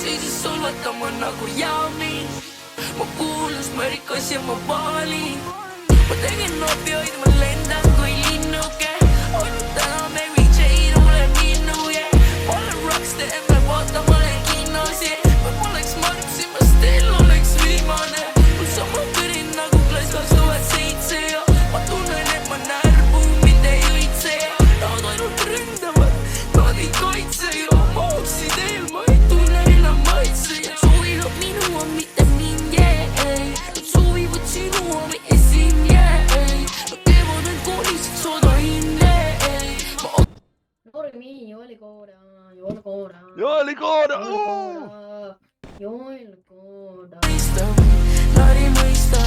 seisis solvatama nagu jaami. Ma kuulus, ma rikas ja ma vaalin. Ma tegin opioid, ma lendan kui linnuke. Ainult täna Mary Jane ole minu, yeah. Olen rockstar, ma vaata, ma olen kinnos, yeah. Või poleks marpsi, ma still oleks viimane. Mul sama kõrin nagu klass 2007 ja ma tunnen, et ma närbu, mind ei õitse ja nad ainult ründavad, nad ei kaitse ja ma oksid eel, ma ei tunne enam maitse ja soovivad minu on mitte mind, yeah. Nad soovivad sinu on mitte siin, yeah. Nad teevad end koolis, et soda hinne. Dormi, joolikoora, joolikoora. Joolikoora! Joolikoora. Nad ei mõista